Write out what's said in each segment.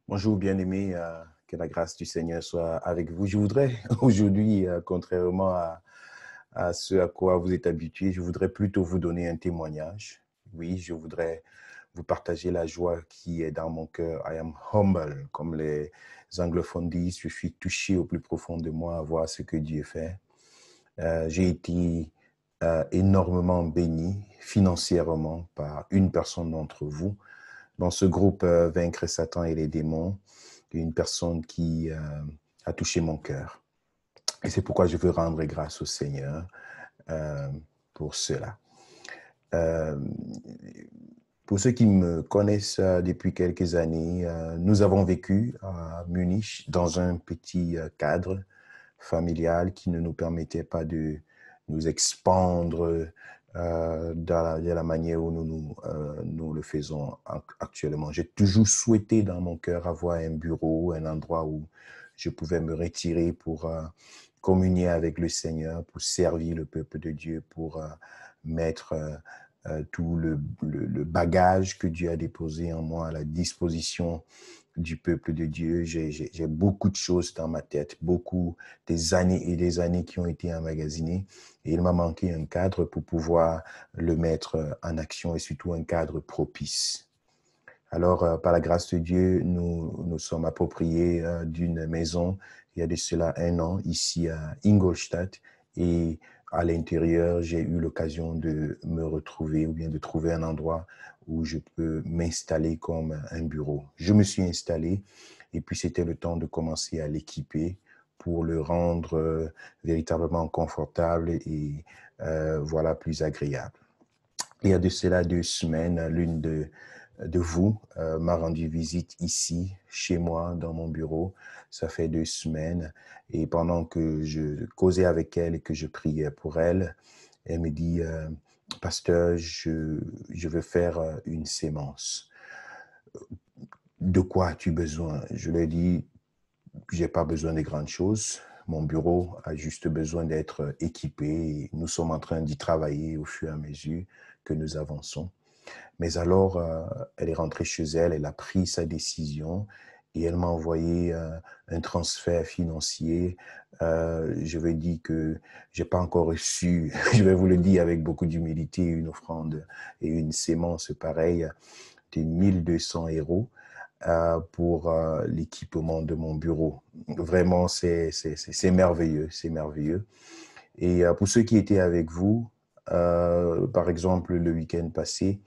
Bonjour, bien-aimés, que la grâce du Seigneur soit avec vous. Je voudrais aujourd'hui, contrairement à ce à quoi vous êtes habitués, je voudrais plutôt vous donner un témoignage. Oui, je voudrais vous partager la joie qui est dans mon cœur. I am humble, comme les anglophones disent. Je suis touché au plus profond de moi à voir ce que Dieu fait. J'ai été énormément béni financièrement par une personne d'entre vous dans ce groupe Vaincre Satan et les démons, une personne qui a touché mon cœur. Et c'est pourquoi je veux rendre grâce au Seigneur euh, pour cela. Euh, pour ceux qui me connaissent depuis quelques années, nous avons vécu à Munich dans un petit cadre familial qui ne nous permettait pas de nous expandre de la manière où nous le faisons actuellement. J'ai toujours souhaité dans mon cœur avoir un bureau, un endroit où je pouvais me retirer pour communier avec le Seigneur, pour servir le peuple de Dieu, pour mettre tout le bagage que Dieu a déposé en moi à la disposition du peuple de Dieu. J'ai beaucoup de choses dans ma tête, beaucoup des années et des années qui ont été emmagasinées. Et il m'a manqué un cadre pour pouvoir le mettre en action et surtout un cadre propice. Alors, par la grâce de Dieu, nous sommes appropriés d'une maison il y a de cela un an ici à Ingolstadt. Et à l'intérieur, j'ai eu l'occasion de me retrouver ou bien de trouver un endroit où je peux m'installer comme un bureau. Je me suis installé et puis c'était le temps de commencer à l'équiper pour le rendre véritablement confortable et voilà, plus agréable. Il y a de cela 2 semaines, l'une de vous m'a rendu visite ici, chez moi, dans mon bureau. Ça fait 2 semaines. Et pendant que je causais avec elle et que je priais pour elle, elle me dit, Pasteur, je veux faire une sémence. De quoi as-tu besoin? Je lui ai dit, j'ai pas besoin de grandes choses. Mon bureau a juste besoin d'être équipé. Nous sommes en train d'y travailler au fur et à mesure que nous avançons. Mais alors, elle est rentrée chez elle, elle a pris sa décision et elle m'a envoyé un transfert financier. Je vais dire que j'ai pas encore reçu, je vais vous le dire avec beaucoup d'humilité, une offrande et une sémence pareille de 1 200 € pour l'équipement de mon bureau. Vraiment, c'est merveilleux, c'est merveilleux. Et pour ceux qui étaient avec vous, par exemple, le week-end passé,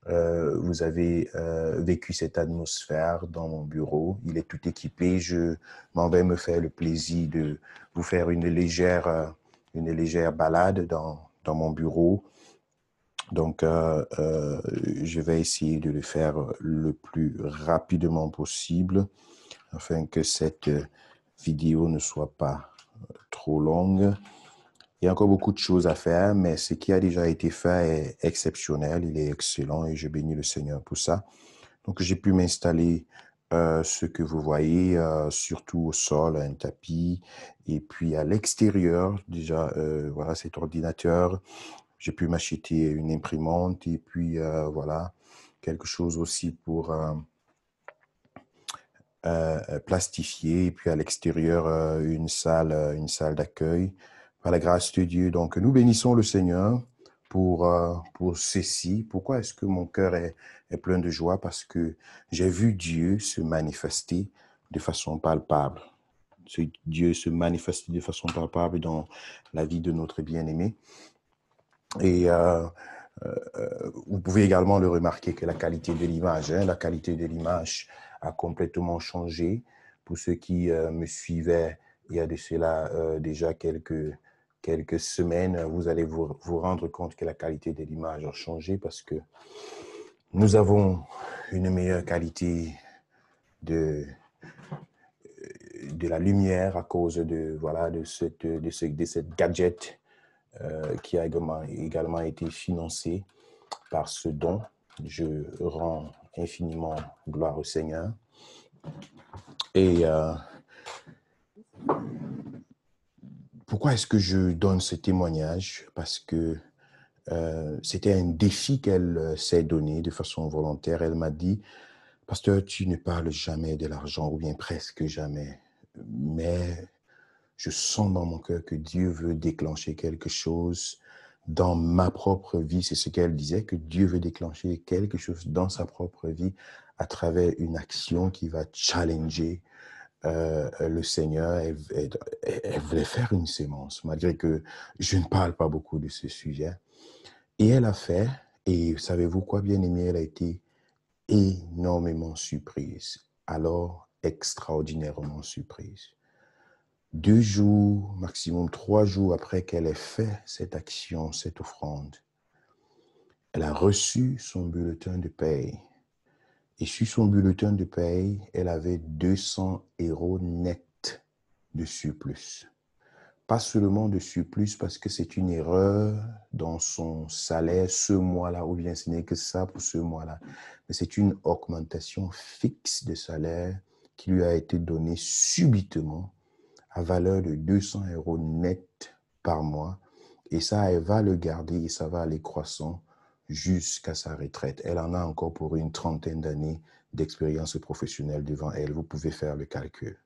vous avez vécu cette atmosphère dans mon bureau. Il est tout équipé. Je m'en vais me faire le plaisir de vous faire une légère balade dans mon bureau. Donc, je vais essayer de le faire le plus rapidement possible afin que cette vidéo ne soit pas trop longue. Il y a encore beaucoup de choses à faire, mais ce qui a déjà été fait est exceptionnel, il est excellent et je bénis le Seigneur pour ça. Donc, j'ai pu m'installer ce que vous voyez, surtout au sol, un tapis, et puis à l'extérieur, déjà, voilà, cet ordinateur. J'ai pu m'acheter une imprimante et puis, voilà, quelque chose aussi pour plastifier, et puis à l'extérieur, une salle d'accueil. Par la grâce de Dieu, donc nous bénissons le Seigneur pour ceci. Pourquoi est-ce que mon cœur est plein de joie? Parce que j'ai vu Dieu se manifester de façon palpable. Dieu se manifester de façon palpable dans la vie de notre bien-aimé. Et vous pouvez également le remarquer que la qualité de l'image, la qualité de l'image a complètement changé. Pour ceux qui me suivaient il y a de cela déjà quelques semaines, vous allez vous rendre compte que la qualité de l'image a changé parce que nous avons une meilleure qualité de, de la lumière à cause de cette gadget qui a également été financé par ce don. Je rends infiniment gloire au Seigneur. Et pourquoi est-ce que je donne ce témoignage? Parce que c'était un défi qu'elle s'est donné de façon volontaire. Elle m'a dit, Pasteur, tu ne parles jamais de l'argent, ou bien presque jamais, mais je sens dans mon cœur que Dieu veut déclencher quelque chose dans ma propre vie. C'est ce qu'elle disait, que Dieu veut déclencher quelque chose dans sa propre vie à travers une action qui va challenger le Seigneur. Elle voulait faire une sémence, malgré que je ne parle pas beaucoup de ce sujet. Et elle a fait, et savez-vous quoi, bien aimé, elle a été énormément surprise, alors extraordinairement surprise. 2 jours, maximum 3 jours après qu'elle ait fait cette action, cette offrande, elle a reçu son bulletin de paye. Et sur son bulletin de paye, elle avait 200 € net de surplus. Pas seulement de surplus parce que c'est une erreur dans son salaire ce mois-là, ou bien ce n'est que ça pour ce mois-là, mais c'est une augmentation fixe de salaire qui lui a été donnée subitement à valeur de 200 € net par mois. Et ça, elle va le garder et ça va aller croissant jusqu'à sa retraite. Elle en a encore pour une trentaine d'années d'expérience professionnelle devant elle. Vous pouvez faire le calcul.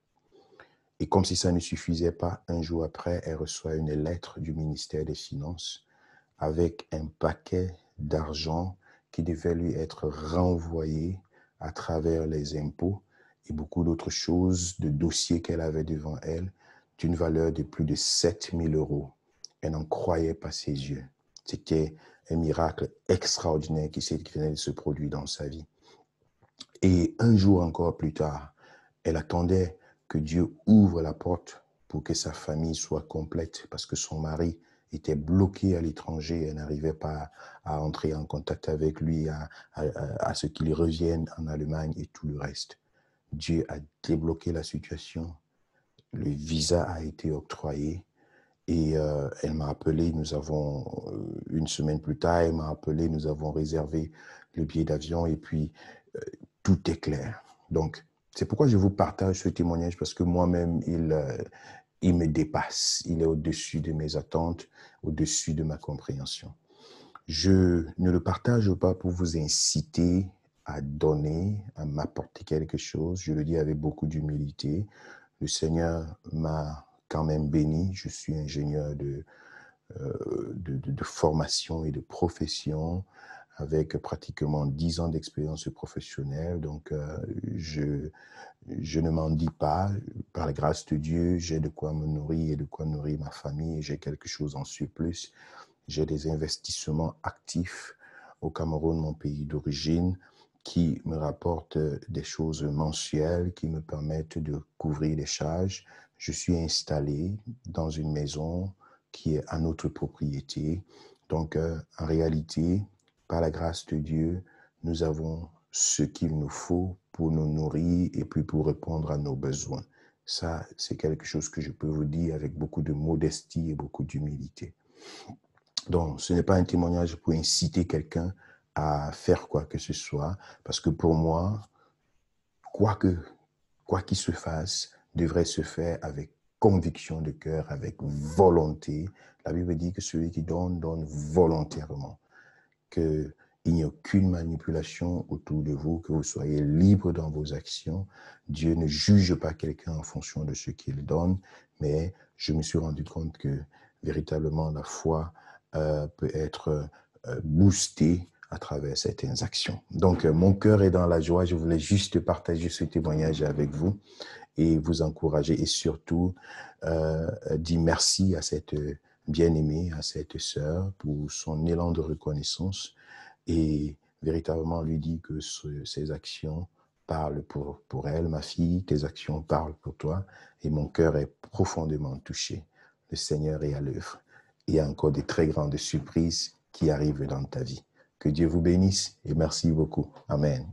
Et comme si ça ne suffisait pas, un jour après, elle reçoit une lettre du ministère des Finances avec un paquet d'argent qui devait lui être renvoyé à travers les impôts et beaucoup d'autres choses, de dossiers qu'elle avait devant elle, d'une valeur de plus de 7 000 €. Elle n'en croyait pas ses yeux. C'était un miracle extraordinaire qui venait de se produire dans sa vie. Et un jour encore plus tard, elle attendait que Dieu ouvre la porte pour que sa famille soit complète parce que son mari était bloqué à l'étranger et n'arrivait pas à entrer en contact avec lui, à ce qu'il revienne en Allemagne et tout le reste. Dieu a débloqué la situation, le visa a été octroyé et elle m'a appelé, nous avons, une semaine plus tard, elle m'a appelé, nous avons réservé le billet d'avion et puis tout est clair. Donc, c'est pourquoi je vous partage ce témoignage parce que moi-même, il me dépasse. Il est au-dessus de mes attentes, au-dessus de ma compréhension. Je ne le partage pas pour vous inciter à donner, à m'apporter quelque chose. Je le dis avec beaucoup d'humilité. Le Seigneur m'a quand même béni. Je suis ingénieur de formation et de profession avec pratiquement 10 ans d'expérience professionnelle. Donc, je ne m'en dis pas. Par la grâce de Dieu, j'ai de quoi me nourrir et de quoi nourrir ma famille. Et j'ai quelque chose en surplus. J'ai des investissements actifs au Cameroun, mon pays d'origine, qui me rapportent des choses mensuelles, qui me permettent de couvrir les charges. Je suis installé dans une maison qui est à notre propriété. Donc, en réalité, par la grâce de Dieu, nous avons ce qu'il nous faut pour nous nourrir et puis pour répondre à nos besoins. Ça, c'est quelque chose que je peux vous dire avec beaucoup de modestie et beaucoup d'humilité. Donc, ce n'est pas un témoignage pour inciter quelqu'un à faire quoi que ce soit, parce que pour moi, quoi qu'il se fasse, devrait se faire avec conviction de cœur, avec volonté. La Bible dit que celui qui donne, donne volontairement. Qu'il n'y a aucune manipulation autour de vous, que vous soyez libre dans vos actions. Dieu ne juge pas quelqu'un en fonction de ce qu'il donne, mais je me suis rendu compte que véritablement la foi peut être boostée à travers certaines actions. Donc, mon cœur est dans la joie. Je voulais juste partager ce témoignage avec vous et vous encourager et surtout dire merci à cette bien-aimée, à cette sœur pour son élan de reconnaissance et véritablement lui dire que ses actions parlent pour elle, ma fille, tes actions parlent pour toi et mon cœur est profondément touché. Le Seigneur est à l'œuvre. Il y a encore des très grandes surprises qui arrivent dans ta vie. Que Dieu vous bénisse et merci beaucoup. Amen.